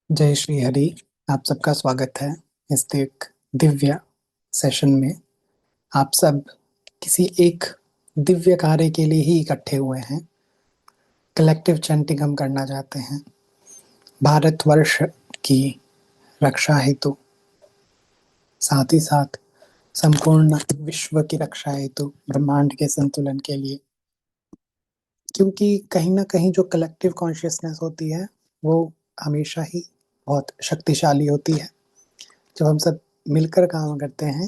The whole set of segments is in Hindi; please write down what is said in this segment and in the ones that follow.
जय श्री हरि। आप सबका स्वागत है इस एक दिव्य सेशन में। आप सब किसी एक दिव्य कार्य के लिए ही इकट्ठे हुए हैं। कलेक्टिव चैंटिंग हम करना चाहते हैं भारतवर्ष की रक्षा हेतु, साथ ही साथ संपूर्ण विश्व की रक्षा हेतु, ब्रह्मांड के संतुलन के लिए। क्योंकि कहीं ना कहीं जो कलेक्टिव कॉन्शियसनेस होती है वो हमेशा ही बहुत शक्तिशाली होती है। जब हम सब मिलकर काम करते हैं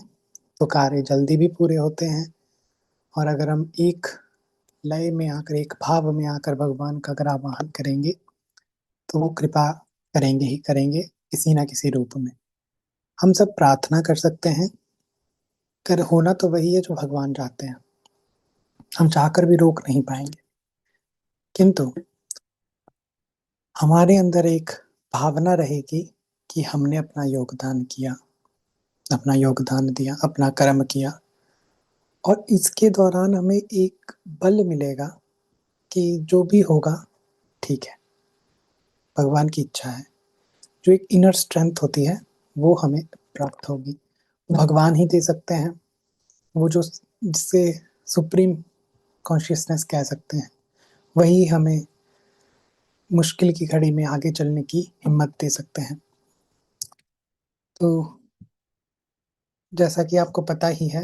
तो कार्य जल्दी भी पूरे होते हैं। और अगर हम एक लय में आकर, एक भाव में आकर भगवान का अगर आवाहन करेंगे तो वो कृपा करेंगे ही करेंगे, किसी ना किसी रूप में। हम सब प्रार्थना कर सकते हैं, कर होना तो वही है जो भगवान चाहते हैं। हम चाहकर भी रोक नहीं पाएंगे, किंतु हमारे अंदर एक भावना रहेगी कि हमने अपना योगदान किया, अपना योगदान दिया, अपना कर्म किया। और इसके दौरान हमें एक बल मिलेगा कि जो भी होगा ठीक है, भगवान की इच्छा है। जो एक इनर स्ट्रेंथ होती है वो हमें प्राप्त होगी, भगवान ही दे सकते हैं। वो जो जिसे सुप्रीम कॉन्शियसनेस कह सकते हैं, वही हमें मुश्किल की घड़ी में आगे चलने की हिम्मत दे सकते हैं। तो जैसा कि आपको पता ही है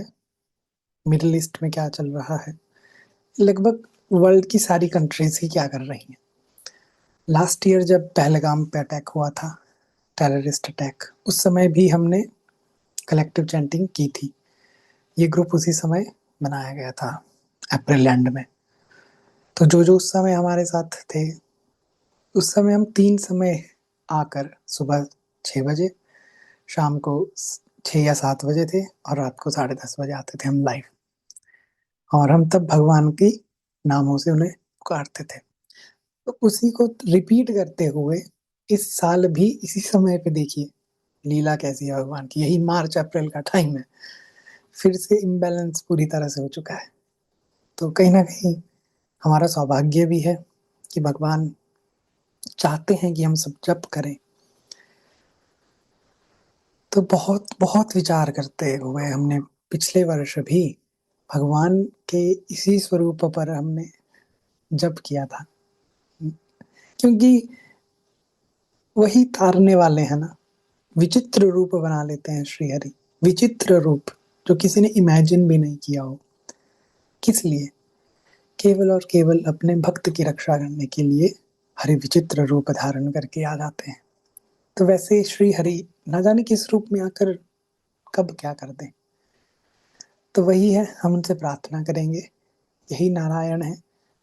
मिडिल ईस्ट में क्या चल रहा है, लगभग वर्ल्ड की सारी कंट्रीज ही क्या कर रही हैं। लास्ट ईयर जब पहलगाम पे अटैक हुआ था, टेररिस्ट अटैक, उस समय भी हमने कलेक्टिव चैंटिंग की थी। ये ग्रुप उसी समय बनाया गया था, अप्रैल एंड में। तो जो जो उस समय हमारे साथ थे, उस समय हम 3 समय आकर सुबह 6 बजे, शाम को 6 या 7 बजे थे, और रात को 10:30 बजे आते थे हम लाइव। और हम तब भगवान की नामों से उन्हें पुकारते थे। तो उसी को रिपीट करते हुए इस साल भी इसी समय पे देखिए लीला कैसी है भगवान की। यही मार्च अप्रैल का टाइम है, फिर से इम्बैलेंस पूरी तरह से हो चुका है। तो कहीं ना कहीं हमारा सौभाग्य भी है कि भगवान चाहते हैं कि हम सब जप करें। तो बहुत बहुत विचार करते हुए हमने पिछले वर्ष भी भगवान के इसी स्वरूप पर हमने जप किया था, क्योंकि वही तारने वाले हैं ना। विचित्र रूप बना लेते हैं श्री हरि, विचित्र रूप जो किसी ने इमेजिन भी नहीं किया हो। किस लिए? केवल और केवल अपने भक्त की रक्षा करने के लिए हरि विचित्र रूप धारण करके आ जाते हैं। तो वैसे श्री हरि ना जाने किस रूप में आकर कब क्या कर दें। तो वही है, हम उनसे प्रार्थना करेंगे। यही नारायण है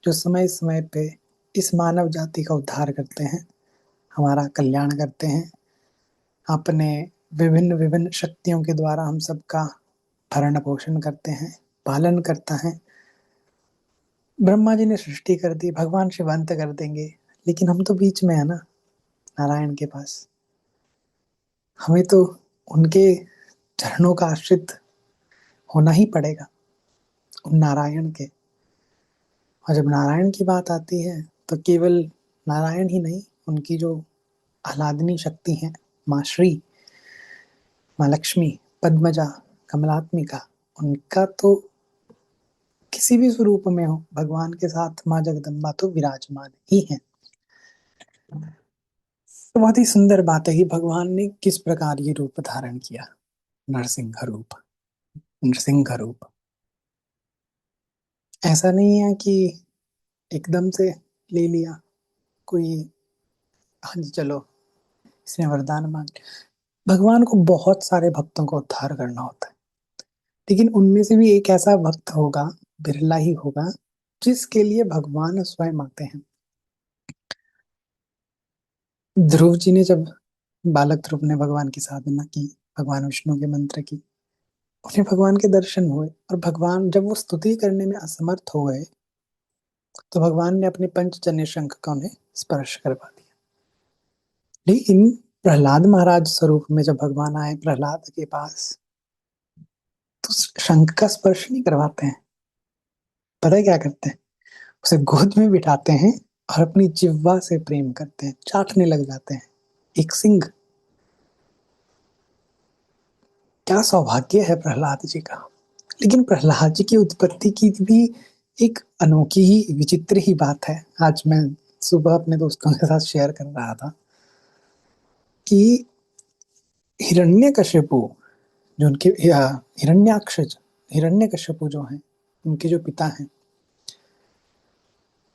जो समय समय पे इस मानव जाति का उद्धार करते हैं, हमारा कल्याण करते हैं। अपने विभिन्न विभिन्न शक्तियों के द्वारा हम सबका भरण पोषण करते हैं, पालन करता है। ब्रह्मा जी ने सृष्टि कर दी, भगवान शिव अंत कर देंगे, लेकिन हम तो बीच में है ना, नारायण के पास। हमें तो उनके चरणों का आश्रित होना ही पड़ेगा, उन नारायण के। और जब नारायण की बात आती है तो केवल नारायण ही नहीं, उनकी जो आह्लादनी शक्ति है, माँ श्री, माँ लक्ष्मी, पद्मजा, कमलात्मिका, उनका तो किसी भी स्वरूप में हो, भगवान के साथ माँ जगदम्बा तो विराजमान ही है। तो बहुत ही सुंदर बात है कि भगवान ने किस प्रकार ये रूप धारण किया, नरसिंह रूप। नरसिंह रूप ऐसा नहीं है कि एकदम से ले लिया कोई, हाँ जी चलो इसने वरदान मांग लिया। भगवान को बहुत सारे भक्तों को उद्धार करना होता है, लेकिन उनमें से भी एक ऐसा भक्त होगा, बिरला ही होगा, जिसके लिए भगवान स्वयं आते हैं। ध्रुव जी ने जब बालक ध्रुव ने भगवान की साधना की, भगवान विष्णु के मंत्र की, उन्हें भगवान के दर्शन हुए। और भगवान जब वो स्तुति करने में असमर्थ हो गए तो भगवान ने अपने पंचजन्य शंख का उन्हें स्पर्श करवा दिया। लेकिन प्रहलाद महाराज स्वरूप में जब भगवान आए प्रहलाद के पास, तो शंख का स्पर्श नहीं करवाते हैं। पता है क्या करते हैं? उसे गोद में बिठाते हैं और अपनी जिह्वा से प्रेम करते हैं, चाटने लग जाते हैं। एक सिंह। क्या सौभाग्य है प्रहलाद जी का। लेकिन प्रहलाद जी की उत्पत्ति की भी एक अनोखी ही विचित्र ही बात है। आज मैं सुबह अपने दोस्तों के साथ शेयर कर रहा था कि हिरण्यकशिपु जो उनके हिरण्याक्ष हिरण्यकशिपु जो हैं, उनके जो पिता हैं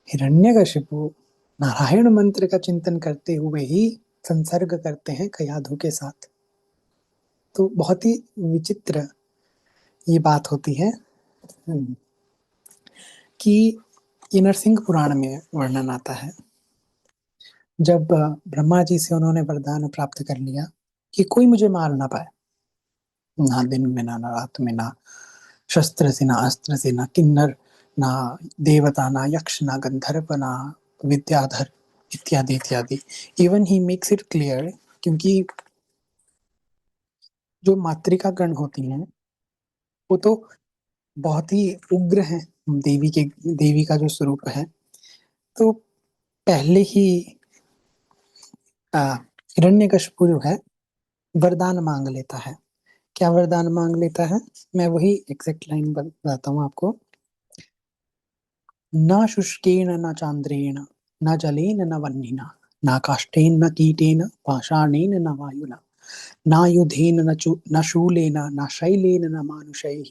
हिरण्यकशिपु, नारायण मंत्र का चिंतन करते हुए ही संसर्ग करते हैं कयाधु के साथ। तो बहुत ही विचित्र ये बात होती है कि ये नरसिंह पुराण में वर्णन आता है। जब ब्रह्मा जी से उन्होंने वरदान प्राप्त कर लिया कि कोई मुझे मार ना पाए, ना दिन में ना रात में, ना शस्त्र से ना अस्त्र से, ना किन्नर ना देवता ना यक्ष ना गंधर्व ना विद्याधर इत्यादि इत्यादि। Even he makes it clear, क्योंकि जो मातृका गण होती हैं वो तो बहुत ही उग्र हैं देवी का जो स्वरूप है। तो पहले ही हिरण्यकशिपु जो है वरदान मांग लेता है। क्या वरदान मांग लेता है? मैं वही एग्जैक्ट लाइन बताता हूँ आपको। न शुष्केन न चांद्रेण न जलेन न वह्निना न काष्ठेन न कीटेन पाषाणेन न वायुना नायुधेन न शूलेन न शैलेन न मानुषैः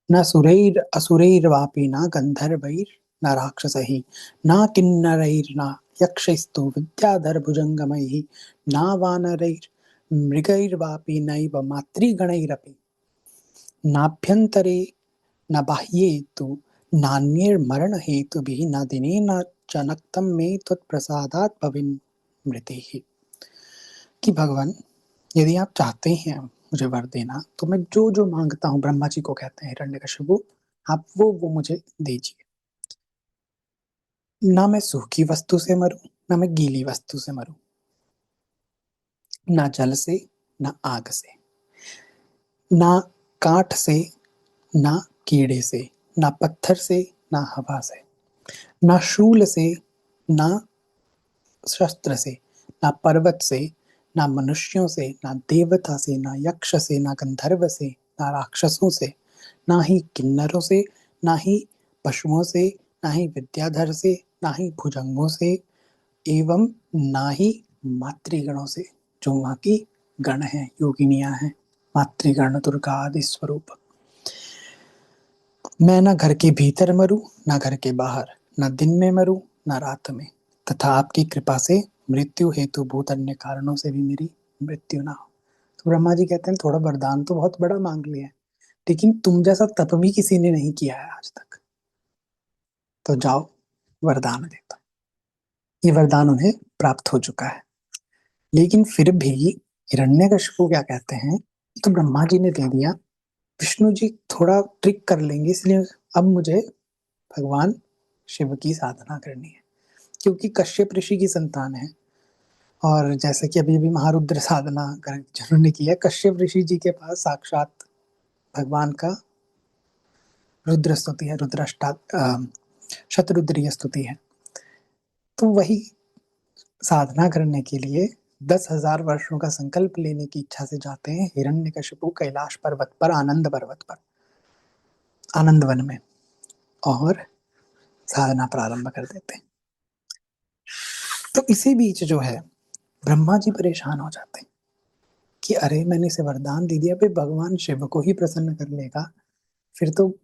न सुरैरसुरैर्वापि न गन्धर्वैर्न राक्षसैः न किन्नरैर्न यक्षैस्तु विद्याधरभुजङ्गमैः न वानरैर्मृगैर्वापि नैव मातृगणैरपि नाभ्यन्तरे न बाह्ये तु नान्यैर्मरणहेतुभिः न दिने न च नक्तं मे त्वत्प्रसादात् भविन्मृतिः। कि भगवान, यदि आप चाहते हैं मुझे वर देना तो मैं जो जो मांगता हूँ, ब्रह्मा जी को कहते हैं हिरण्यकशिपु, आप वो मुझे दीजिए। ना मैं सूखी वस्तु से मरूं, ना मैं गीली वस्तु से मरूं, ना जल से ना आग से, ना काठ से ना कीड़े से, ना पत्थर से ना हवा से, ना शूल से ना शस्त्र से, ना पर्वत से, ना मनुष्यों से, ना देवता से, ना यक्ष से, ना गंधर्व से, ना राक्षसों से, ना ही किन्नरों से, ना ही पशुओं से, ना ही विद्याधर से, ना ही भुजंगों से, एवं ना ही मातृगणों से, जो वहां की गण हैं, योगिनियां हैं, मातृगण दुर्गा आदि स्वरूप। मैं ना घर के भीतर मरूं, ना घर के बाहर, ना दिन में मरूं, ना रात में, तथा आपकी कृपा से मृत्यु हेतु भूत अन्य कारणों से भी मेरी मृत्यु ना हो। तो ब्रह्मा जी कहते हैं थोड़ा वरदान तो बहुत बड़ा मांग लिया है, लेकिन तुम जैसा तप भी किसी ने नहीं किया है आज तक, तो जाओ वरदान देता। ये वरदान उन्हें प्राप्त हो चुका है। लेकिन फिर भी हिरण्यकशिपु क्या कहते हैं, तो ब्रह्मा जी ने दे दिया, विष्णु जी थोड़ा ट्रिक कर लेंगे, इसलिए अब मुझे भगवान शिव की साधना करनी है, क्योंकि कश्यप ऋषि की संतान है। और जैसे कि अभी अभी महारुद्र साधना जिन्होंने की है, कश्यप ऋषि जी के पास साक्षात भगवान का रुद्र स्तुति है, शतरुद्रीय स्तुति है। तो वही साधना करने के लिए 10,000 वर्षों का संकल्प लेने की इच्छा से जाते हैं हिरण्यकशिपु कैलाश पर्वत पर, आनंद पर्वत पर, आनंद वन में, और साधना प्रारंभ कर देते हैं। तो इसी बीच जो है ब्रह्मा जी परेशान हो जाते हैं कि अरे मैंने इसे वरदान दे दिया, भाई भगवान शिव को ही प्रसन्न कर लेगा, फिर तो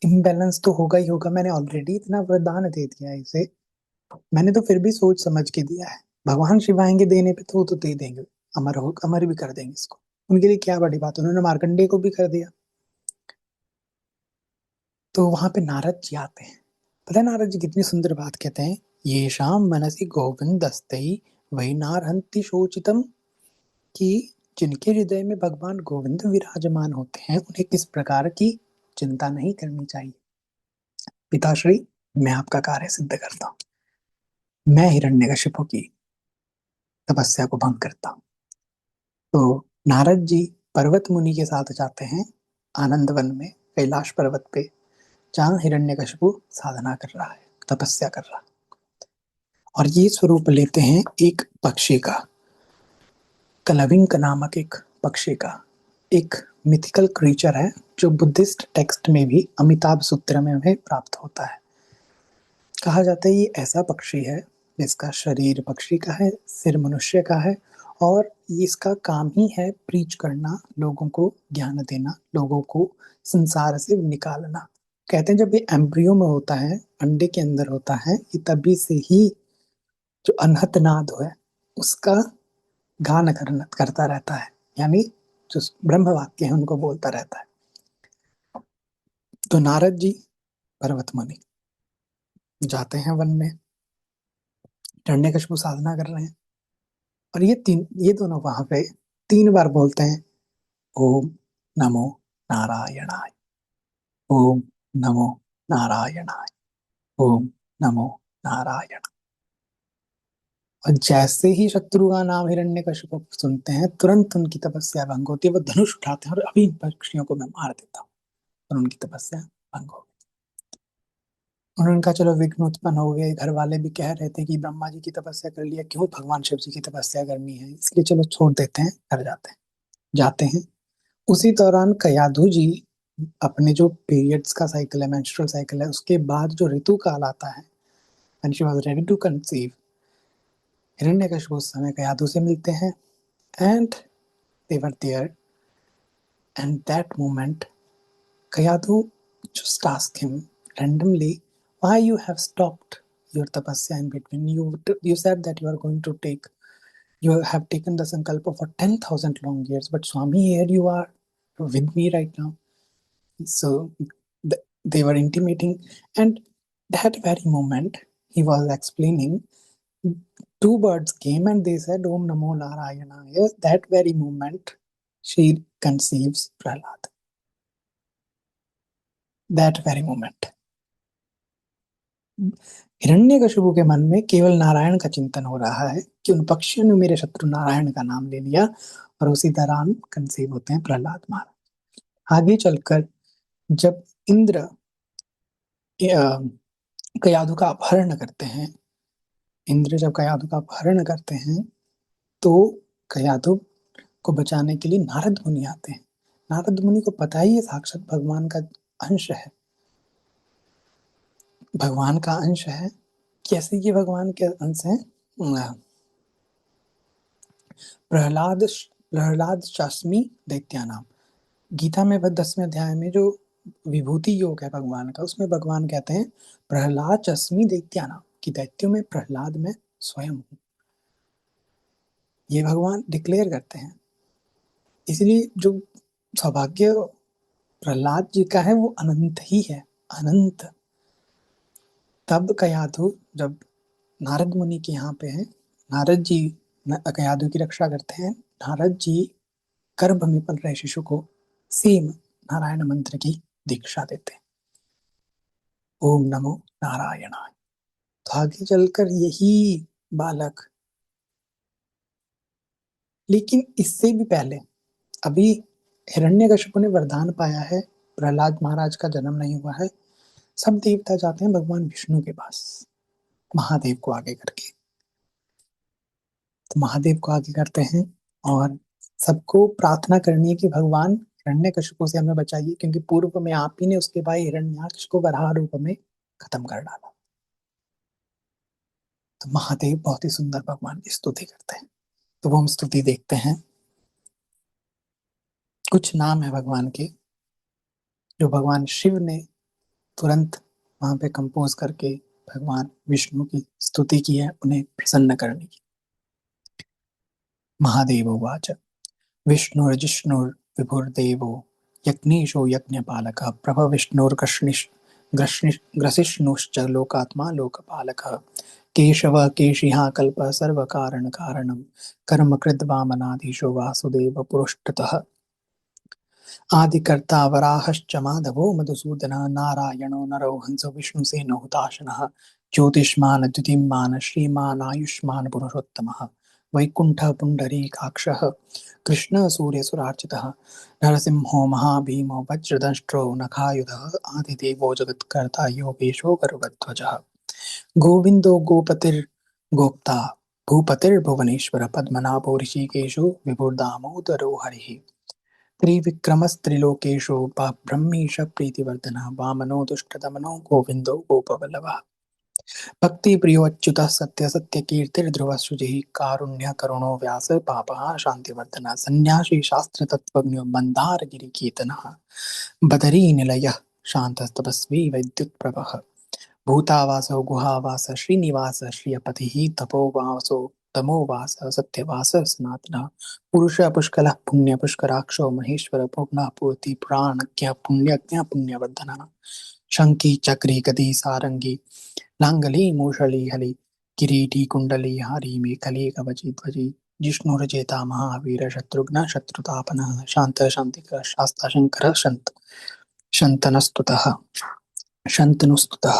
इम्बैलेंस तो होगा ही होगा। मैंने ऑलरेडी इतना वरदान दे दिया है इसे, मैंने तो फिर भी सोच समझ के दिया है। भगवान शिव आएंगे देने पे तो वो तो दे देंगे, अमर भी कर देंगे इसको। उनके लिए क्या बड़ी बात, उन्होंने मार्कंडेय को भी कर दिया। तो वहां पे नारद जी आते हैं। पता है नारद जी कितनी सुंदर बात कहते हैं, ये शाम मनसी गोविंद वही नारहंति शोचितम, कि जिनके हृदय में भगवान गोविंद विराजमान होते हैं उन्हें किस प्रकार की चिंता नहीं करनी चाहिए। पिताश्री, मैं आपका कार्य सिद्ध करता हूँ, मैं हिरण्यकशिपु की तपस्या को भंग करता हूँ। तो नारद जी पर्वत मुनि के साथ जाते हैं आनंद वन में, कैलाश पर्वत पे, जहाँ हिरण्यकशिपु साधना कर रहा है, तपस्या कर रहा है। और ये स्वरूप लेते हैं एक पक्षी का। कलविंक नामक एक पक्षी का एक मिथिकल क्रीचर है जो बुद्धिस्ट टेक्स्ट में भी अमिताभ सूत्र में हमें प्राप्त होता है। कहा जाता है ये ऐसा पक्षी है जिसका शरीर पक्षी का है, सिर मनुष्य का है और इसका काम ही है प्रीच करना, लोगों को ज्ञान देना, लोगों को संसार से निकालना। कहते हैं जब ये एम्ब्रियो में होता है, अंडे के अंदर होता है, ये तभी से ही जो अनहत नाद है उसका गान करता रहता है, यानी जो ब्रह्म वाक्य है उनको बोलता रहता है। तो नारद जी पर्वत मुनि जाते हैं वन में, हिरण्यकशिपु साधना कर रहे हैं और ये दोनों वहां पे 3 बार बोलते हैं ओम नमो नारायणाय, ओम नमो नारायणाय, ओम नमो नारायण। और जैसे ही शत्रु का नाम हिरण्यकशिपु सुनते हैं तुरंत उनकी तपस्या भंग होती है, वो धनुष उठाते हैं और अभी इन पक्षियों को मैं मार देता हूँ, और उनकी तपस्या भंग हो गई। उन्होंने कहा चलो विघ्न उत्पन्न हो गए, घर वाले भी कह रहे थे कि ब्रह्मा जी की तपस्या कर लिया, क्यों भगवान शिव जी की तपस्या करनी है, इसलिए चलो छोड़ देते हैं, घर जाते हैं। उसी दौरान कयाधु जी अपने जो पीरियड्स का साइकिल है, मेंस्ट्रुअल साइकिल है, उसके बाद जो ऋतु काल आता है, when she was ready to conceive, Hiranyakashipu उस समय कयाधु से मिलते हैं and they were there, and that moment Kayadu just asked him randomly, why you have stopped your tapasya in between. You said that you have taken the sankalpa for 10,000 long years, but Swami, here you are with me right now. So they were intimating, and that very moment he was explaining, 2 birds came and they said Om Namo Narayana. That very moment she conceives Prahlad. That very moment Hiranyakashipu के मन में केवल नारायण का चिंतन हो रहा है कि उन पक्षियों ने मेरे शत्रु नारायण का नाम ले लिया, और उसी दौरान कंसीव होते हैं प्रहलाद महाराज। आगे चलकर जब इंद्र कयाधु का अपहरण करते हैं, इंद्र जब कयाधु का अपहरण करते हैं तो कयाधु को बचाने के लिए नारद मुनि आते हैं। नारद मुनि को पता ही है साक्षात भगवान का अंश है, भगवान का अंश है। कैसे ये भगवान के अंश है? प्रहलाद शास्मी दैत्यानाम, गीता में 10वें अध्याय में जो विभूति योग है भगवान का, उसमें भगवान कहते हैं प्रहलाद चस्मी दैत्यानाम, कि दैत्यों में प्रहलाद में स्वयं हूं, ये भगवान डिक्लेयर करते हैं। इसलिए जो सौभाग्य प्रहलाद जी का है वो अनंत ही है, अनंत। तब कयाधु जब नारद मुनि के यहाँ पे है, नारद जी कयाधु की रक्षा करते हैं, नारद जी गर्भ में पल रहे शिशु को सेम नारायण मंत्र की दीक्षा देते हैं, ओम नमो नारायणाय। तो आगे चलकर यही बालक, लेकिन इससे भी पहले अभी हिरण्यकशिपु ने वरदान पाया है, प्रहलाद महाराज का जन्म नहीं हुआ है। सब देवता जाते हैं भगवान विष्णु के पास, महादेव को आगे करके। तो महादेव को आगे करते हैं और सबको प्रार्थना करनी है कि भगवान हिरण्यकशिपु से हमें बचाइए, क्योंकि पूर्व में आप ही ने उसके भाई हिरण्याक्ष को वराह रूप में खत्म कर डाला। तो महादेव बहुत ही सुंदर भगवान की स्तुति करते हैं, तो वो हम स्तुति देखते हैं। कुछ नाम है भगवान के जो भगवान शिव ने तुरंत वहां पे कंपोज करके भगवान विष्णु की स्तुति की है, उन्हें प्रसन्न करने की। महादेव उवाच विष्णुर्जिष्णुर्विभुर्देवो यज्ञेशो यज्ञपालकः प्रभ विष्णुर्ग्रसिष्णुश्च लोकात्मा लोकपालकः केशवः केशिहा कल्पः सर्वकारणकारणं कर्मकृद् वामनाधीशो वासुदेव पुरुष्टतः आदिकर्ता वराहश्च माधवो मधुसूदनः नारायणो नरो हंसो विष्णुसेनो हुताशनः ज्योतिष्मान् द्युतिमान् श्रीमान् आयुष्मान् पुरुषोत्तमः वैकुण्ठः पुण्डरीकाक्षः कृष्णः सूर्यसुरार्चितः नरसिंहो महाभीमो वज्रदंष्ट्रो नखायुधः आदिदेवो जगत्कर्ता योगेशो गरुडध्वजः गोविन्दो गोपतिर्गोप्ता भूपतिर्भुवनेश्वर पद्मनाभो ऋषिकेशो विभुर्दामोदरो हरिः त्रिविक्रमस्त्रिलोकेशो ब्रह्मीश प्रीतिवर्धनः वामनो दुष्टदमनो गोविन्दो गोपवल्लभः भक्तिप्रियो अच्युतः सत्यकीर्तिर्ध्रुवः शुचिः कारुण्यकरुणो व्यास पापः शान्तिवर्धनः सन्न्यासी शास्त्रतत्त्वज्ञो मन्दारगिरिकीर्तनः बदरीनिलयः शान्तस्तपस्वी वैद्युत्प्रभः भूतावासो गुहावास श्रीनिवास श्रियपतिः तपोवासो तमोवास सत्यवास सनातनः पुरुष पुष्कलः पुण्य पुष्कराक्षो महेश्वर पूर्णः पूर्ति पुराणज्ञ पुण्यज्ञ पुण्यवर्धनः शंकी चक्री गदी सारंगी लांगली मूषली हली किरीटी कुंडली हारी मेखली कवची ध्वजी जिष्णुर्जेता महावीर शत्रुघ्न शत्रुतापनः शांत शांतिकर शास्ता शंकर शंतनस्तुतः शन्तनुस्तुतः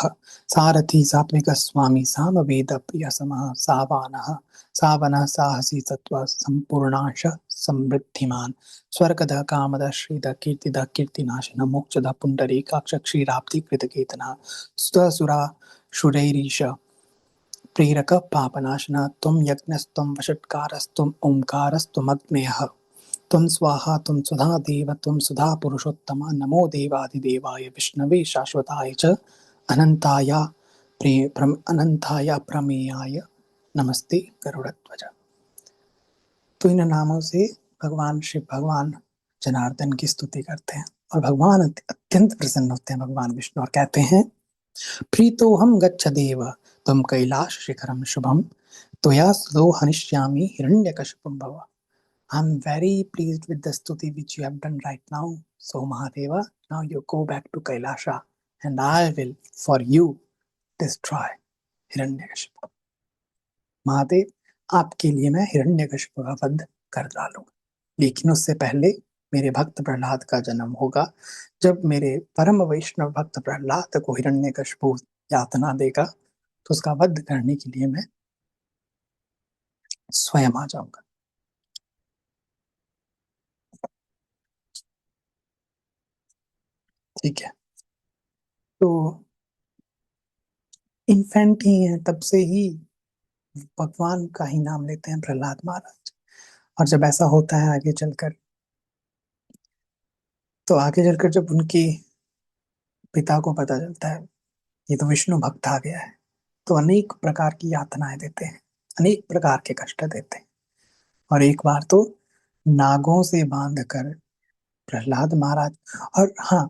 सारथी सात्विक स्वामी सामवेद प्रिय समः सावनः साहसी सत्व संपूर्णांश समृद्धिमान स्वर्गद कामद श्रीद कीर्तिद कीर्तिनाशन मोक्षद पुंडरीकाक्ष क्षीराब्धि कृतकेतनः सुरा शुरैरीश प्रेरक पापनाशना त्वं यज्ञस्त्वं वषट्कारस्त्वं ओंकारस्त्वं अग्नेयः त्वं स्वाहा त्वं सुधा देव त्वं सुधा पुरुषोत्तम नमो देवादिदेवाय विष्णवे शाश्वताय च अनंताय अनंताय प्रमेयाय नमस्ते गरुड़ध्वज। तो इन नामों से भगवान शिव भगवान जनार्दन की स्तुति करते हैं और भगवान अत्यंत प्रसन्न होते हैं भगवान विष्णु और कहते हैं प्रीतोहम गच्छ देव त्वं कैलाश शिखरम शुभम त्वया स्तुतो हनिष्यामि हिरण्यकशिपुं भव। I'm very pleased with the stuti which you have done right now. So Mahadeva, now you go back to Kailasha and I will for you destroy Hiranyakashipu. Mahadev, आपके लिए मैं हिरण्यकशिपु का वध कर डालूंगा, लेकिन उससे पहले मेरे भक्त प्रहलाद का जन्म होगा। जब मेरे परम वैष्णव भक्त प्रहलाद को हिरण्यकशिपु यातना देगा तो उसका वध करने के लिए मैं स्वयं आ जाऊंगा। ठीक है, तो इन्फेंट ही है, तब से ही भगवान का ही नाम लेते हैं प्रहलाद महाराज। और जब ऐसा होता है आगे चलकर, तो आगे चलकर जब उनकी पिता को पता चलता है ये तो विष्णु भक्त आ गया है, तो अनेक प्रकार की यातनाएं देते हैं, अनेक प्रकार के कष्ट देते हैं। और एक बार तो नागों से बांध कर प्रहलाद महाराज, और हाँ,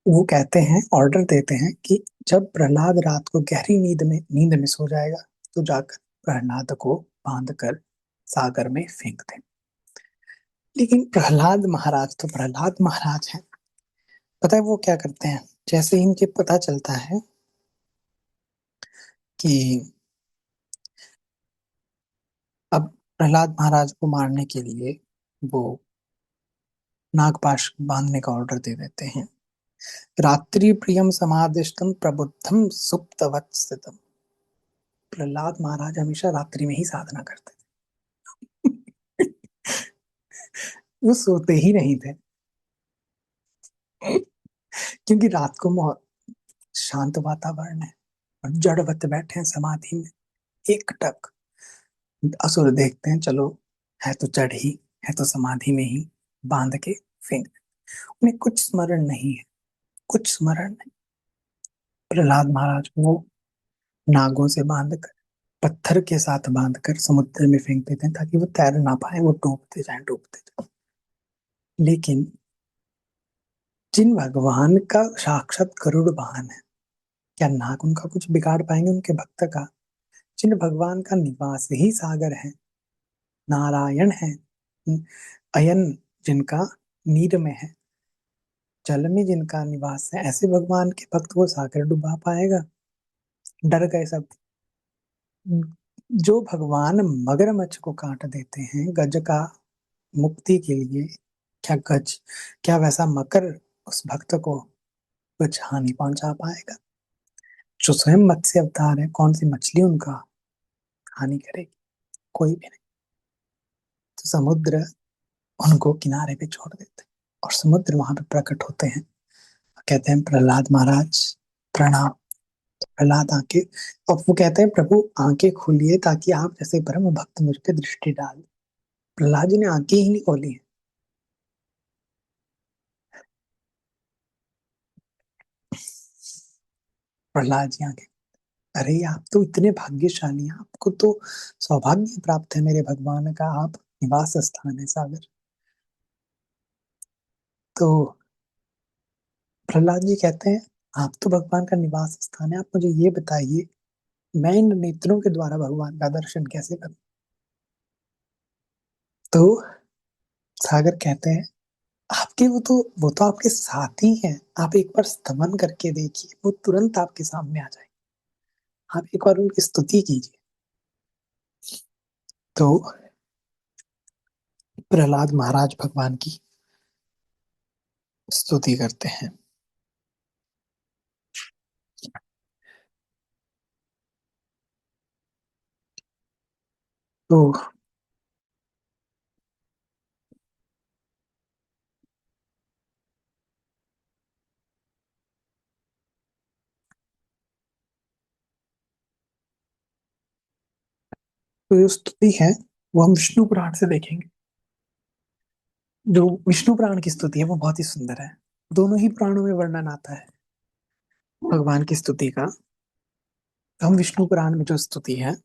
वो कहते हैं, ऑर्डर देते हैं कि जब प्रहलाद रात को गहरी नींद में सो जाएगा तो जाकर प्रहलाद को बांध कर सागर में फेंक दें। लेकिन प्रहलाद महाराज तो प्रहलाद महाराज हैं। पता है वो क्या करते हैं? जैसे इनके पता चलता है कि अब प्रहलाद महाराज को मारने के लिए वो नागपाश बांधने का ऑर्डर दे देते हैं। रात्रि प्रियम समादिष्टम प्रबुद्धम सुप्तवत स्थितम। प्रहलाद महाराज हमेशा रात्रि में ही साधना करते थे। वो सोते ही नहीं थे क्योंकि रात को शांत वातावरण है और जड़वत बैठे हैं समाधि में। एक टक असुर देखते हैं, चलो है तो जड़ ही है, तो समाधि में ही बांध के फेंक। उन्हें कुछ स्मरण नहीं है, कुछ स्मरण नहीं। प्रहलाद महाराज वो नागों से बांधकर, पत्थर के साथ बांधकर समुद्र में फेंक देते हैं ताकि वो तैर ना पाए, वो डूबते जाए। लेकिन जिन भगवान का साक्षात गरुड़ वाहन है, क्या नाग उनका कुछ बिगाड़ पाएंगे उनके भक्त का? जिन भगवान का निवास ही सागर है, नारायण है, अयन जिनका नीर में है, जल में जिनका निवास है, ऐसे भगवान के भक्त को सागर डुबा पाएगा? डर गए सब। जो भगवान मगरमच्छ को काट देते हैं गज का मुक्ति के लिए, क्या वैसा मकर उस भक्त को कुछ हानि पहुंचा पाएगा? जो स्वयं मत्स्य अवतार है, कौन सी मछली उनका हानि करेगी? कोई भी नहीं। तो समुद्र उनको किनारे पे छोड़ देते और समुद्र वहां पे प्रकट होते हैं, कहते हैं प्रहलाद महाराज प्रणाम, प्रहलाद आंखें, और वो कहते हैं प्रभु आंखें खोलिए ताकि आप जैसे परम भक्त मुझ पे दृष्टि डाल। प्रहलाद जी ने आंखें ही नहीं खोली हैं। प्रहलाद जी आंखें, अरे आप तो इतने भाग्यशाली हैं, आपको तो सौभाग्य प्राप्त है मेरे भगवान का, आप निवास स्थान है सागर। तो प्रहलाद जी कहते हैं आप तो भगवान का निवास स्थान है, आप मुझे ये बताइए मैं इन नेत्रों के द्वारा भगवान का दर्शन कैसे करूं। तो सागर कहते हैं आपके वो तो आपके साथ ही हैं, आप एक बार स्तमन करके देखिए, वो तुरंत आपके सामने आ जाए, आप एक बार उनकी स्तुति कीजिए। तो प्रहलाद महाराज भगवान की स्तुति करते हैं। तो तो जो स्तुति है वो हम विष्णु पुराण से देखेंगे। जो विष्णु पुराण की स्तुति है वो बहुत ही सुंदर है। दोनों ही पुराणों में वर्णन आता है भगवान की स्तुति का। तो हम विष्णु पुराण में जो स्तुति है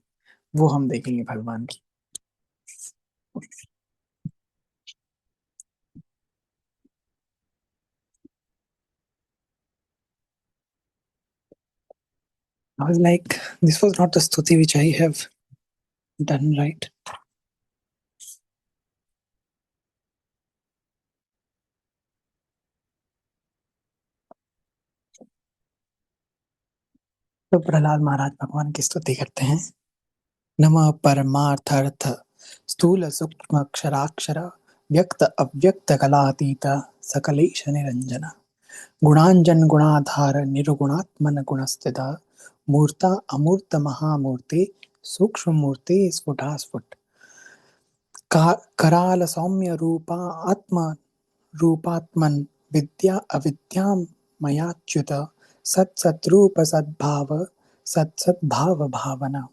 वो हम देखेंगे भगवान की। I was like, this was not the stuti which I have done right. तो प्रहलाद महाराज भगवान की स्तुति करते हैं। नमः परमार्थार्थ स्थूल सूक्ष्म अक्षराक्षर व्यक्त अव्यक्त कलातीत सकलेश निरंजन गुणांजन गुणाधार निर्गुणात्मन गुणस्थित मूर्ता अमूर्त महामूर्ति सूक्ष्म मूर्ति स्फुटास्फुट कराल सौम्य रूपा आत्म रूपात्मन विद्या अविद्यां मयाच्युत सत् सद्रूप सद्भाव सत् सद्भाव भावना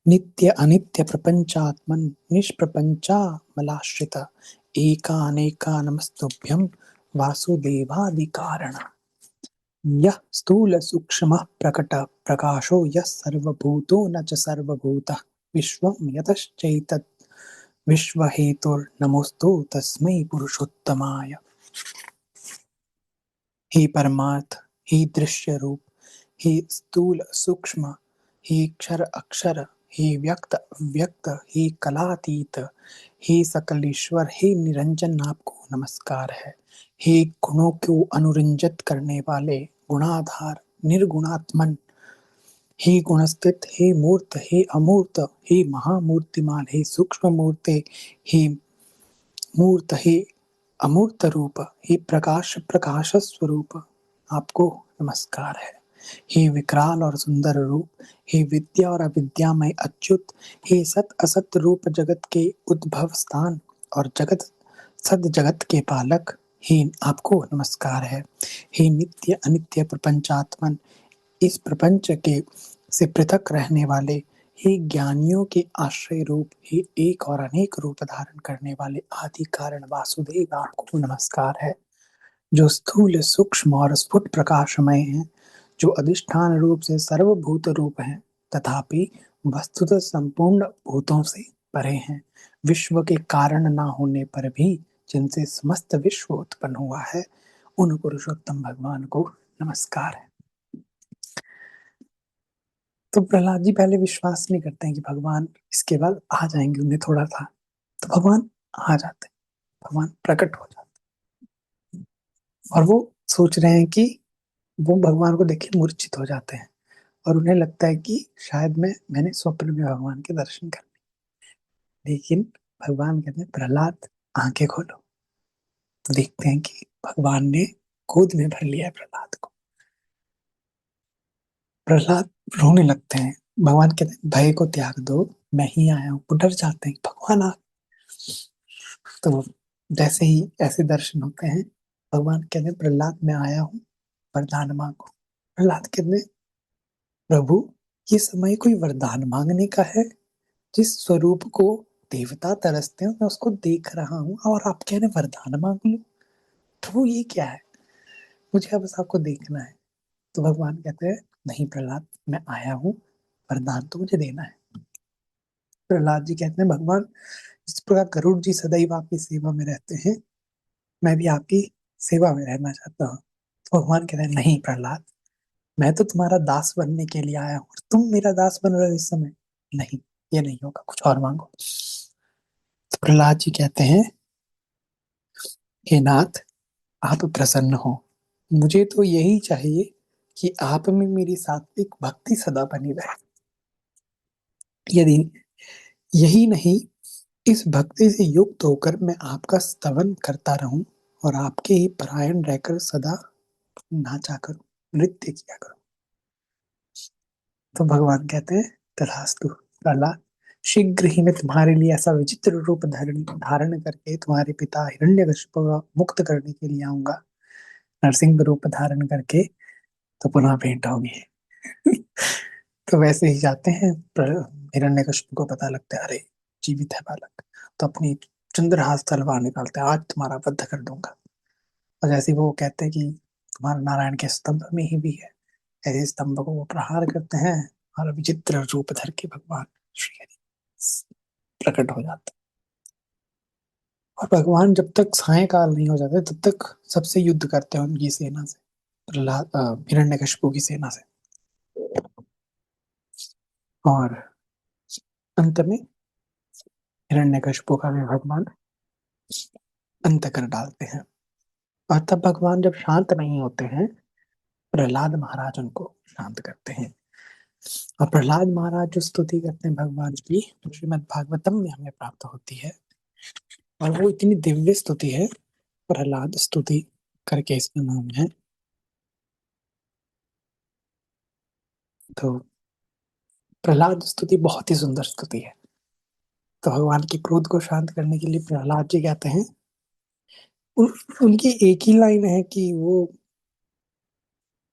नित्य अनित्य प्रपंचात्मन निष्प्रपंचा मलाश्रित एकानेका नमस्तुभ्यं वासुदेवादि कारण यः स्थूल सूक्ष्म प्रकट प्रकाशो यः सर्वभूतो न च सर्वभूतः विश्वं यतश्चैतत् विश्वहेतुर्नमोऽस्तु तस्मै पुरुषोत्तमाय। हे परमार्थ, हे दृश्य रूप, हे स्थूल सूक्ष्म, हे क्षर अक्षर, हे व्यक्त अव्यक्त, हे कलातीत, हे सकलेश्वर, हे निरंजन, आपको नमस्कार है। हे गुणों को अनुरंजित करने वाले गुणाधार निर्गुणात्मन, हे गुणस्थित, हे मूर्त, हे अमूर्त, हे महामूर्तिमान, हे सूक्ष्म मूर्ति, हे मूर्त, हे अमूर्त रूप, हे प्रकाश प्रकाश स्वरूप, आपको नमस्कार है। हे विकराल और सुंदर रूप, हे विद्या और अविद्यामय अच्युत, हे सत असत रूप जगत के उद्भव स्थान और जगत सद जगत के पालक, हे आपको नमस्कार है। हे नित्य अनित्य प्रपंचात्मन, इस प्रपंच के से पृथक रहने वाले, हे ज्ञानियों के आश्रय रूप, हे एक और अनेक रूप धारण करने वाले आदि कारण वासुदेव, आपको नमस्कार है। जो स्थूल सूक्ष्म और स्फुट प्रकाशमय हैं, जो अधिष्ठान रूप से सर्वभूत रूप हैं, तथापि वस्तुतः संपूर्ण भूतों से परे हैं, विश्व के कारण ना होने पर भी जिनसे समस्त विश्व उत्पन्न हुआ है, उन पुरुषोत्तम भगवान को नमस्कार है। तो प्रहलाद जी पहले विश्वास नहीं करते हैं कि भगवान इसके बाद आ जाएंगे, उन्हें थोड़ा था। तो भगवान आ जाते हैं, भगवान प्रकट हो जाते हैं, और वो सोच रहे हैं कि वो भगवान को देख के मूर्छित हो जाते हैं, और उन्हें लगता है कि शायद मैंने स्वप्न में भगवान के दर्शन कर लिए। लेकिन भगवान कहते हैं प्रहलाद आंखें खोलो। तो देखते हैं कि भगवान ने गोद में भर लिया है प्रहलाद को। प्रहलाद रोने लगते हैं। भगवान कहते हैं भय को त्याग दो, मैं ही आया हूँ। वो डर जाते हैं भगवान आ। तो जैसे ही ऐसे दर्शन होते हैं, भगवान कहते हैं प्रहलाद मैं आया हूँ, वरदान मांगो। प्रहलाद कहते हैं प्रभु, ये समय कोई वरदान मांगने का है? जिस स्वरूप को देवता तरसते हैं मैं उसको देख रहा हूँ और आप कह रहे हैं वरदान मांग लो। प्रभु ये क्या है? मुझे बस आपको देखना है। तो भगवान कहते हैं नहीं प्रहलाद, मैं आया हूँ, वरदान तो मुझे देना है। प्रहलाद जी कहते हैं भगवान, जिस प्रकार गरुड़ जी सदैव आपकी सेवा में रहते हैं, मैं भी आपकी सेवा में रहना चाहता हूँ। तो भगवान कहते हैं नहीं प्रहलाद, मैं तो तुम्हारा दास बनने के लिए आया हूँ, तुम मेरा दास बन रहे हो इस समय। नहीं, ये नहीं होगा, कुछ और मांगो। तो प्रहलाद जी कहते हैं हे नाथ, आप प्रसन्न हो, मुझे तो यही चाहिए कि आप में मेरी सात्विक भक्ति सदा बनी रहे। यदि यही नहीं, इस भक्ति से युक्त होकर मैं आपका स्तवन करता रहूं और आपके ही परायण रहकर सदा नाचा करूं, नृत्य किया करूं। तो भगवान कहते हैं तथास्तु प्रहलाद, शीघ्र ही मैं तुम्हारे लिए ऐसा विचित्र रूप धारण धारण करके तुम्हारे पिता हिरण्यकशिपु को मुक्त करने के लिए आऊंगा। नरसिंह रूप धारण करके तो पुनः भेंट होगी। तो वैसे ही जाते हैं, हिरण्यकशिपु को पता लगता है अरे जीवित है बालक, तो अपनी चंद्रहास तलवार निकालते हैं, आज तुम्हारा वध कर दूंगा। और जैसे ही वो कहते हैं कि तुम्हारा नारायण के स्तंभ में ही भी है, ऐसे स्तंभ को वो प्रहार करते हैं और विचित्र रूप धर के भगवान श्री हरि प्रकट हो जाते हैं। और भगवान जब तक सायकाल नहीं हो जाते तब तक सबसे युद्ध करते हैं उनकी सेना से, प्रहलाद हिरण्यकशिपु की सेना से। और अंत में हिरण्यकशिपु का भी भगवान अंत कर डालते हैं। और तब भगवान जब शांत नहीं होते हैं, प्रहलाद महाराज उनको शांत करते हैं। और प्रहलाद महाराज जो स्तुति करते हैं भगवान की, श्रीमद् भागवतम में हमें प्राप्त होती है। और वो इतनी दिव्य स्तुति है, प्रहलाद स्तुति करके इसका नाम है। तो प्रहलाद स्तुति बहुत ही सुंदर स्तुति है। तो भगवान के क्रोध को शांत करने के लिए प्रहलाद जी कहते हैं, उनकी एक ही लाइन है कि वो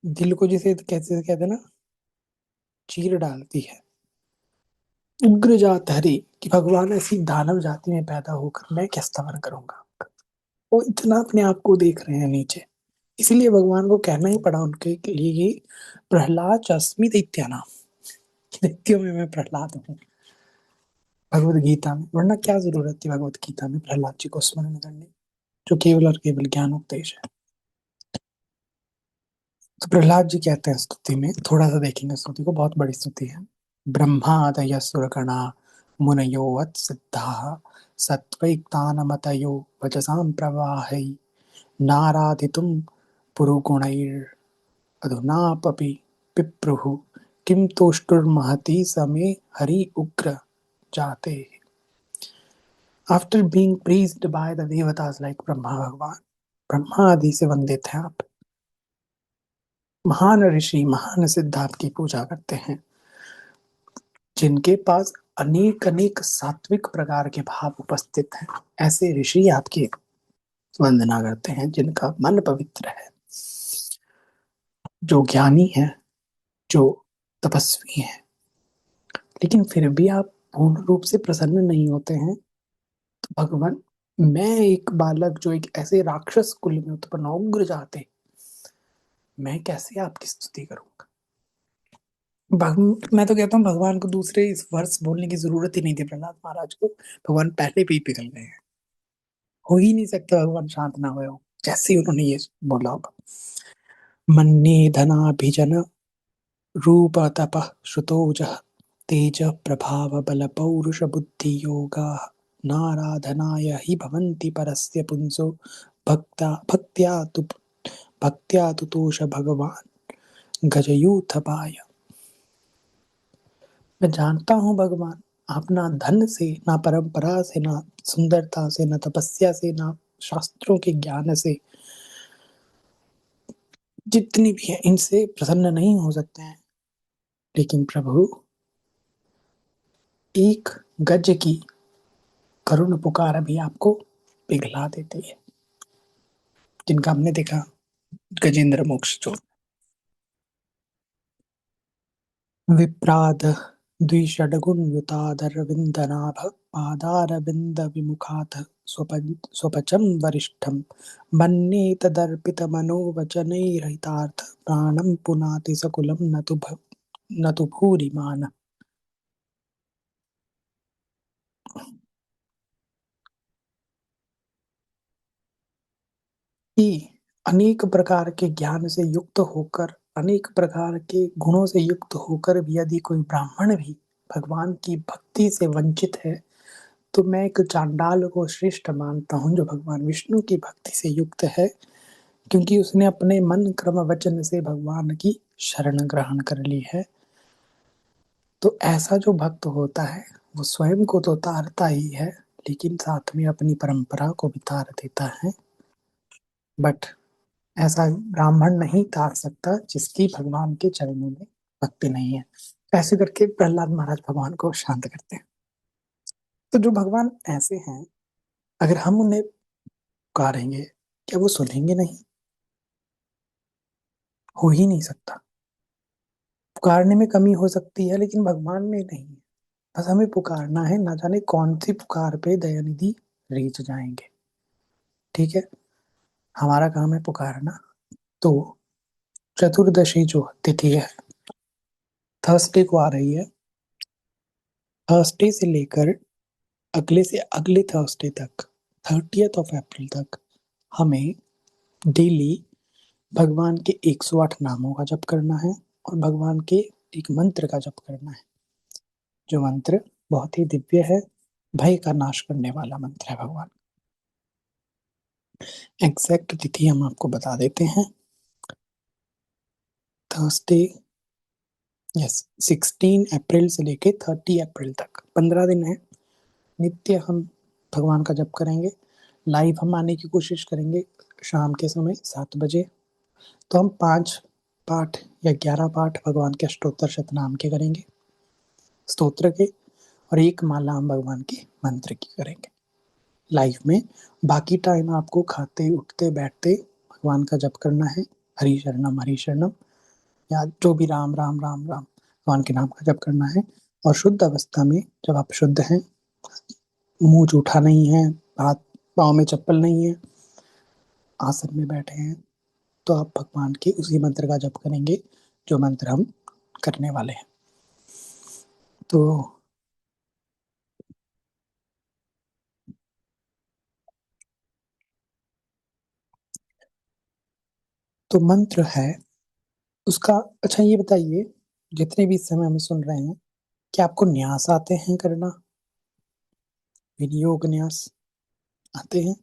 दिल को जिसे कैसे कहते हैं ना, चीर डालती है। उग्र जात हरि, कि भगवान ऐसी दानव जाति में पैदा होकर मैं क्या स्तवन करूंगा। वो इतना अपने आप को देख रहे हैं नीचे, इसलिए भगवान को कहना ही पड़ा उनके लिए कि प्रहलाद अस्मि दैत्यानाम, दैत्यों में मैं प्रहलाद हूँ। भगवत गीता में, वरना क्या जरूरत थी भगवत गीता में प्रहलाद जी को स्मरण करने, जो केवल और केवल ज्ञान उपदेश है। तो प्रहलाद जी कहते हैं स्तुति में, थोड़ा सा देखेंगे स्तुति को, बहुत बड़ी स्तुति है। ब्रह्मादय सुरगणा मुनयो वत् सिद्धाः सत्त्वैतानमतयो वचसां प्रवाहै नाराधितुं पुरुगुणैरधुनापि पिप्रुः किं तुष्टुर्महति समे हरि उग्र जाते। After being praised by the devatas like Brahma भगवान, ब्रह्मा आदि से वंदित हैं आप, महान ऋषि महान सिद्ध आपकी पूजा करते हैं, जिनके पास अनेक अनेक सात्विक प्रकार के भाव उपस्थित हैं, ऐसे ऋषि आपकी वंदना करते हैं जिनका मन पवित्र है, जो ज्ञानी है, जो तपस्वी है। लेकिन फिर भी आप पूर्ण रूप से प्रसन्न नहीं होते हैं। तो भगवान, मैं एक बालक जो एक ऐसे राक्षस कुल में उत्पन्न उग्र जाते, मैं कैसे आपकी स्तुति करूंगा। मैं तो कहता हूँ भगवान को दूसरे इस वर्ष बोलने की जरूरत ही नहीं थी प्रहलाद महाराज को, भगवान पहले भी पिघल गए हैं। हो ही नहीं सकता भगवान शांत ना हुए हो, जैसे ही उन्होंने ये बोला होगा। मन्ये धनाभिजन रूप तप श्रुतोज तेज प्रभाव बल पौरुष बुद्धि योगा नाराधनाय हि भवन्ति परस्य पुंसो भक्ता भक्त्या तुतोष भगवान गजयूथपाय। मैं जानता हूँ भगवान, आप ना धन से, ना परंपरा से, ना सुंदरता से, ना तपस्या से, ना शास्त्रों के ज्ञान से, जितनी भी है इनसे प्रसन्न नहीं हो सकते हैं। लेकिन प्रभु, एक गज की करुण पुकार भी आपको पिघला देती है, जिनका हमने देखा गजेंद्र मोक्ष जो। विप्राद द्विषड्गुणयुतादरविन्दनाभ पादारविन्दविमुखात् स्वपचं वरिष्ठं मन्ये तदर्पितमनोवचनैर्हितार्थ प्राणं पुनाति सकुलं न तु भूरिमान्। कि अनेक प्रकार के ज्ञान से युक्त होकर, अनेक प्रकार के गुणों से युक्त होकर भी यदि कोई ब्राह्मण भी भगवान की भक्ति से वंचित है, तो मैं एक चांडाल को श्रेष्ठ मानता हूँ जो भगवान विष्णु की भक्ति से युक्त है, क्योंकि उसने अपने मन क्रम वचन से भगवान की शरण ग्रहण कर ली है। तो ऐसा जो भक्त होता है वो स्वयं को तो तारता ही है, लेकिन साथ में अपनी परंपरा को भी तार देता है। बट ऐसा ब्राह्मण नहीं तार सकता जिसकी भगवान के चरणों में भक्ति नहीं है। ऐसे करके प्रहलाद महाराज भगवान को शांत करते हैं। तो जो भगवान ऐसे हैं, अगर हम उन्हें पुकारेंगे, क्या वो सुनेंगे नहीं? हो ही नहीं सकता। पुकारने में कमी हो सकती है लेकिन भगवान में नहीं है। बस हमें पुकारना है, ना जाने कौन सी पुकार पे दयानिधि रीझ जाएंगे। ठीक है, हमारा काम है पुकारना। तो चतुर्दशी जो तिथि है, थर्सडे को आ रही है। थर्सडे से लेकर अगले से अगले थर्सडे तक, 30th of April तक हमें डेली भगवान के 108 नामों का जप करना है और भगवान के एक मंत्र का जप करना है, जो मंत्र बहुत ही दिव्य है, भय का नाश करने वाला मंत्र है भगवान। एग्जैक्ट तिथि हम आपको बता देते हैं। थर्सडे, यस, 16 अप्रैल से लेके 30 अप्रैल तक 15 दिन है। नित्य हम भगवान का जप करेंगे। लाइव हम आने की कोशिश करेंगे शाम के समय 7 बजे। तो हम 5 पाठ या 11 पाठ भगवान के अष्टोत्तर शतनाम के करेंगे, स्तोत्र के, और एक माला हम भगवान के मंत्र की करेंगे लाइफ में। बाकी टाइम आपको खाते उठते बैठते भगवान का जप करना है, हरि शरणम, या जो भी राम राम राम राम भगवान के नाम का जप करना है। और शुद्ध अवस्था में, जब आप शुद्ध हैं, मुंह जूठा नहीं है, हाथ पाँव में चप्पल नहीं है, आसन में बैठे हैं, तो आप भगवान के उसी मंत्र का जप करेंगे जो मंत्र हम करने वाले हैं। तो तो मंत्र है उसका। अच्छा ये बताइए, जितने भी इस समय हमें सुन रहे हैं, क्या आपको न्यास आते हैं करना? विनियोग न्यास आते हैं?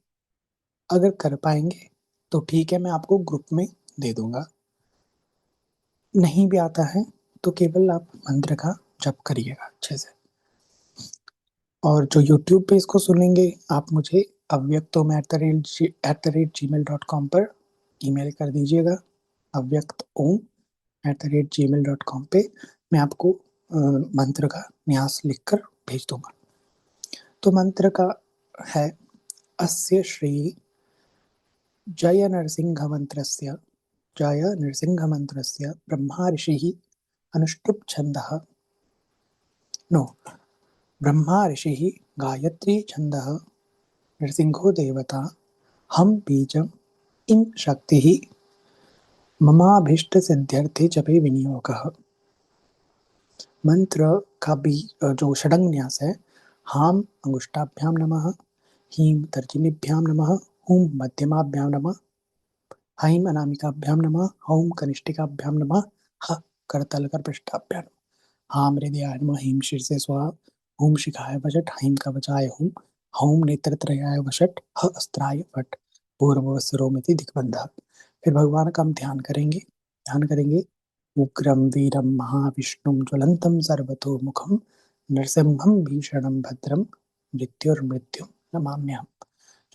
अगर कर पाएंगे तो ठीक है, मैं आपको ग्रुप में दे दूंगा। नहीं भी आता है तो केवल आप मंत्र का जप करिएगा अच्छे से। और जो यूट्यूब पे इसको सुनेंगे, आप मुझे अव्यक्तोम@gmail.com पर ईमेल कर दीजिएगा। अव्यक्तोम@gmail.com पे मैं आपको मंत्र का न्यास लिखकर भेज दूंगा। तो मंत्र का है, अस्य श्री जय नरसिंह मंत्रस्य, जय नरसिंह मंत्रस्य ब्रह्मा ऋषिः अनुष्टुप् छन्दः, नो, ब्रह्मा ऋषिः गायत्री छन्दः, नरसिंहो देवता, हम बीजम, इन शक्तिः, ममाभीष्ट सिद्ध्यर्थे जपे विनियोगः। मंत्र का भी जो षडंग है, हाम अंगुष्ठाभ्याम नमः, हीम तर्जनीभ्याम नमः, हूम मध्यमाभ्याम नमः, ऐं अनामिकाभ्यां नमः, हौं कनिष्ठिकाभ्यां नमः, ह करतलकरपृष्ठाभ्यां, हां हृदयाय नमः, हीं शीर्षे स्वाहा, हूं शिखाय वषट्, हैं कवचाय हुं, हौं नेत्रत्रयाय वषट्, ह अस्त्राय फट्, भूर्भुवस्सुरोमिति दिग्बन्धः। फिर भगवान का हम ध्यान करेंगे। ध्यान करेंगे, उग्रं वीरं महाविष्णुं ज्वलंतं सर्वतोमुखं नृसिंहं भीषणं भद्रं मृत्युर्मृत्युं नमाम्यहम्।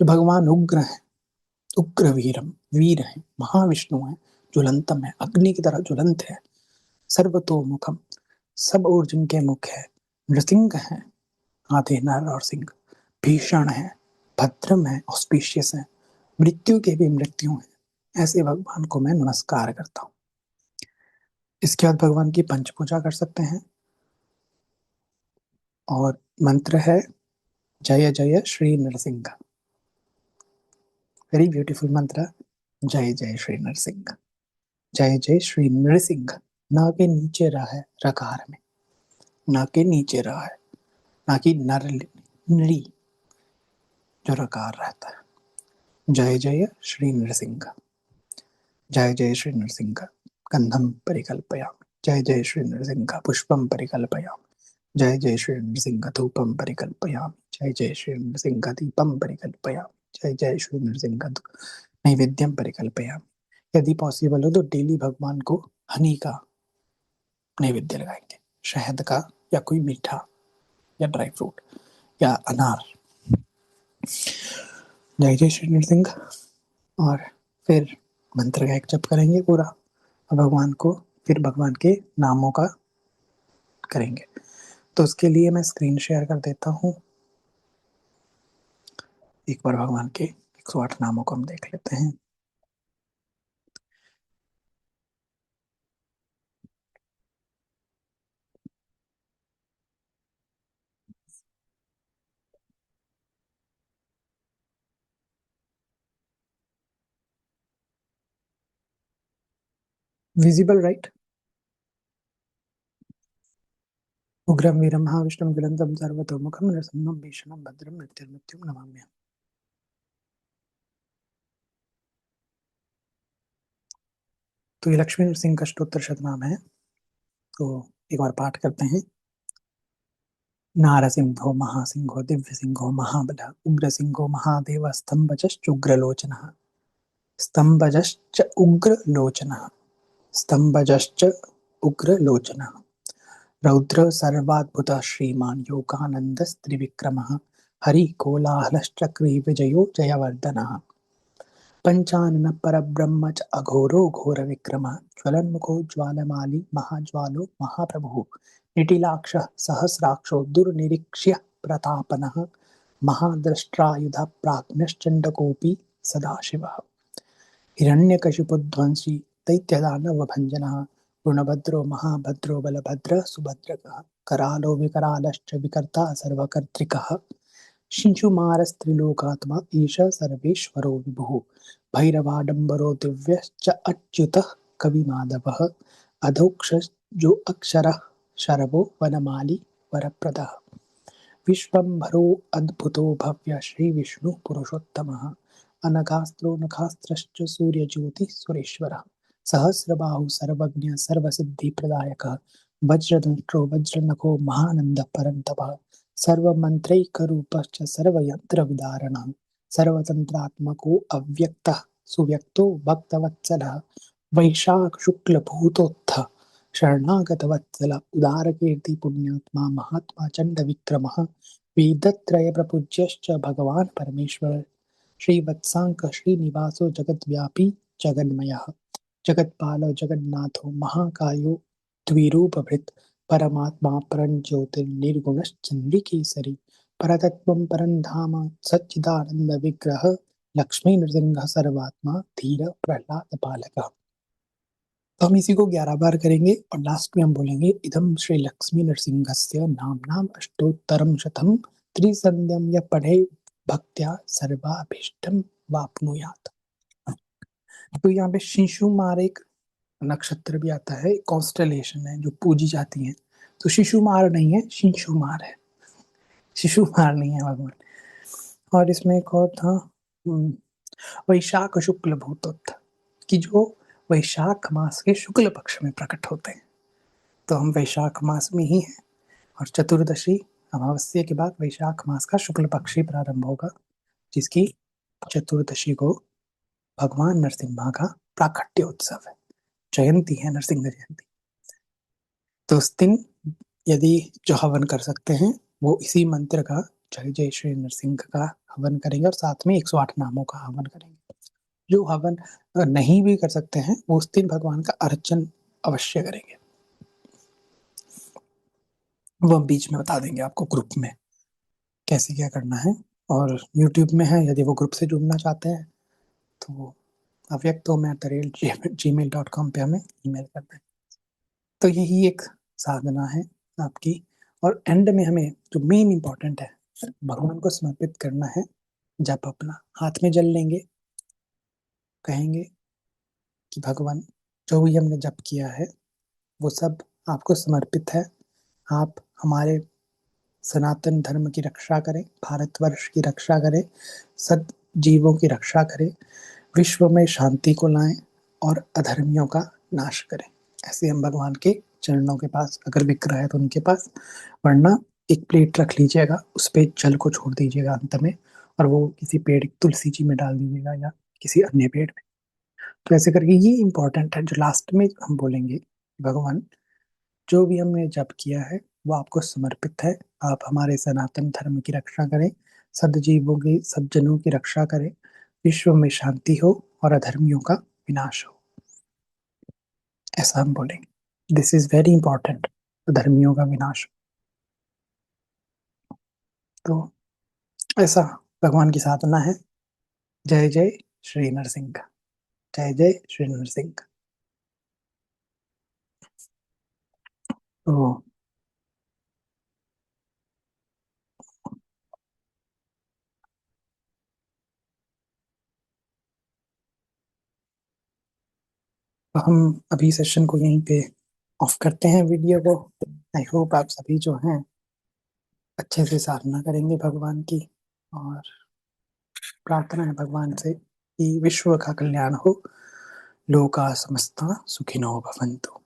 जो भगवान उग्र हैं, उग्र वीरम, वीर है, महाविष्णु है, ज्वलंतम है, अग्नि की तरह ज्वलंत है, सर्वतोमुखम, सब ओर जिनके मुख है, नृसिंह है, आधे नर और सिंह, भीषण है, भद्रम है, ऑस्पिशियस है, मृत्यु के भी मृत्यु है, ऐसे भगवान को मैं नमस्कार करता हूँ। इसके बाद भगवान की पंच पूजा कर सकते हैं। और मंत्र है जय जय श्री नरसिंह। वेरी ब्यूटीफुल मंत्र। जय जय श्री नरसिंह। जय जय श्री नरसिंह। ना के नीचे रहा है रकार में, ना के नीचे रहा है, ना कि नर नरी जो रकार रहता है। जय जय श्री नरसिंह। जय जय श्री नरसिंह। गंधम परिकल्पयामि। जय जय श्री नरसिंह पुष्पम परिकल्पयामि। जय जय श्री नृसिंह धूपम परिकल्पयामि। जय जय श्री नृसिंह दीपम परिकल्पयामि। जय जय श्री नृसिंह नैवेद्यम परिकल्पयामि। यदि पॉसिबल हो तो डेली भगवान को हनी का नैवेद्य लगाएंगे, शहद का या कोई मीठा या ड्राई फ्रूट या अनार। जय जय श्री नृसिंह। और फिर मंत्र का एक जप करेंगे पूरा, और भगवान को फिर भगवान के नामों का करेंगे। तो उसके लिए मैं स्क्रीन शेयर कर देता हूँ। एक बार भगवान के 108 नामों को हम देख लेते हैं। Visible right. उग्रं वीरं महाविष्णुं ज्वलन्तं सर्वतोमुखं नृसिंहं भीषणं भद्रं मृत्युर्मृत्युं नमाम्यहम्। तो ये लक्ष्मी नृसिंह का स्तोत्र शतनाम है। तो एक बार पाठ करते हैं। नारसिंहो महासिंहो दिव्यसिंहो महाबलः उग्रसिंहो महादेव स्तंभजश्च उग्रलोचनः। स्तंभजश्च उग्रलोचनः। स्तंभजश्च उग्रलोचनः। रौद्र सर्वाद्भुतः श्रीमान् योगानन्दस्त्रिविक्रमः। हरिकोलाहलश्चक्री विजयो जयवर्धनः। पंचानन परब्रह्म च अघोरो घोरविक्रमः। ज्वलन्मुखो ज्वालमाली महाज्वालो महाप्रभुः। निटिलाक्षः सहस्राक्षो दुर्निरीक्ष्य प्रतापनः। महाद्रष्ट्रायुधप्राज्ञश्चण्डकोऽपि सदाशिवः। हिरण्यकशिपुध्वंसी दैत्यदानवभञ्जनः। गुणभद्रो महाभद्रो बलभद्रः सुभद्रकः। करालो विकरालश्च विकर्ता सर्वकर्त्रिकः। शिशुमारस्त्रिलोकात्मा ईश सर्वेश्वरो विभुः। भैरवाडम्बरो दिव्यश्च अच्युतः कविमाधवः। अधोक्षजो अक्षरः शरवो वनमाली वरप्रदः। विश्वम्भरो अद्भुतो भव्य श्रीविष्णु पुरुषोत्तमः। अनघास्त्रो नखास्त्रश्च सूर्यज्योतिः सुरेश्वरः। सहस्रबाहु सर्वज्ञ सर्वसिद्धिप्रदायकः। वज्रदंष्ट्रो वज्रनखो महानन्दः परन्तपः। सर्वमन्त्रैकरूपश्च सर्वयन्त्रविदारणः। सर्वतन्त्रात्मको अव्यक्तः सुव्यक्तो भक्तवत्सलः। वैशाखशुक्लभूतोत्थ शरणागतवत्सल उदारकीर्ति पुण्यात्मा महात्मा चण्डविक्रमः। वेदत्रयप्रपूज्यश्च भगवान् परमेश्वर श्रीवत्साङ्क श्रीनिवासो जगद्व्यापी जगन्मयः। जगत्पालो जगन्नाथो महाकायो द्विरूपभृत्। परमात्मा परञ्ज्योतिर्निर्गुणश्चन्द्रिकेसरी। परतत्त्वं परं धाम सच्चिदानन्दविग्रह। लक्ष्मीनृसिंहः सर्वात्मा धीर प्रह्लाद बालकः। तो हम इसी को 11 बार करेंगे और लास्ट में हम बोलेंगे इदम श्री लक्ष्मी नरसिंहस्य नाम्नाम् अष्टोत्तरं शतम् त्रिसन्ध्यं यः पठेत् भक्त्या सर्वाभीष्टं वाप्नुयात्। तो यहाँ पे शिशुमार एक नक्षत्र भी आता है, कॉन्स्टेलेशन है जो पूजी जाती है। तो शिशुमार नहीं है, शिशुमार है, शिशुमार नहीं है भगवान। और इसमें एक और था वैशाख शुक्ल भूतोत्थ, कि जो वैशाख मास के शुक्ल पक्ष में प्रकट होते हैं। तो हम वैशाख मास में ही हैं, और चतुर्दशी अमावस्या के बाद वैशाख मास का शुक्ल पक्ष ही प्रारंभ होगा, जिसकी चतुर्दशी को भगवान नरसिम्हा का प्राकट्य उत्सव है, जयंती है, नरसिंह जयंती। तो उस दिन यदि जो हवन कर सकते हैं वो इसी मंत्र का जय जय श्री नरसिंह का हवन करेंगे, और साथ में 108 नामों का हवन करेंगे। जो हवन नहीं भी कर सकते हैं वो उस दिन भगवान का अर्चन अवश्य करेंगे। वो हम बीच में बता देंगे आपको ग्रुप में कैसे क्या करना है। और यूट्यूब में है, यदि वो ग्रुप से जुड़ना चाहते हैं तो अव्यक्तोम@gmail.com पे हमें ईमेल कर दें। तो यही एक साधना है आपकी। और एंड में हमें जो मेन इम्पोर्टेंट है, भगवान को समर्पित करना है। जप अपना हाथ में जल लेंगे, कहेंगे कि भगवान, जो भी हमने जप किया है वो सब आपको समर्पित है। आप हमारे सनातन धर्म की रक्षा करें, भारतवर्ष की रक्षा करें, सद जीवों की रक्षा करें, विश्व में शांति को लाएं और अधर्मियों का नाश करें। ऐसे हम भगवान के चरणों के पास, अगर विग्रह है तो उनके पास, वरना एक प्लेट रख लीजिएगा, उस पे जल को छोड़ दीजिएगा अंत में, और वो किसी पेड़, तुलसी जी में डाल दीजिएगा या किसी अन्य पेड़ में। तो ऐसे करके ये इंपॉर्टेंट है, जो लास्ट में हम बोलेंगे, भगवान, जो भी हमने जप किया है वो आपको समर्पित है। आप हमारे सनातन धर्म की रक्षा करें, सदजीवों की, सज्जनों की रक्षा करें, विश्व में शांति हो और अधर्मियों का विनाश हो। ऐसा हम बोलेंगे। दिस इज वेरी इंपॉर्टेंट, अधर्मियों का विनाश। तो ऐसा भगवान की साधना है। जय जय श्री नरसिंह। जय जय श्री नरसिंह। तो हम अभी सेशन को यहीं पे ऑफ करते हैं, वीडियो को। आई होप आप सभी जो हैं अच्छे से साधना करेंगे भगवान की। और प्रार्थना है भगवान से कि विश्व का कल्याण हो, लोका समस्ता सुखिनो भवन्तु।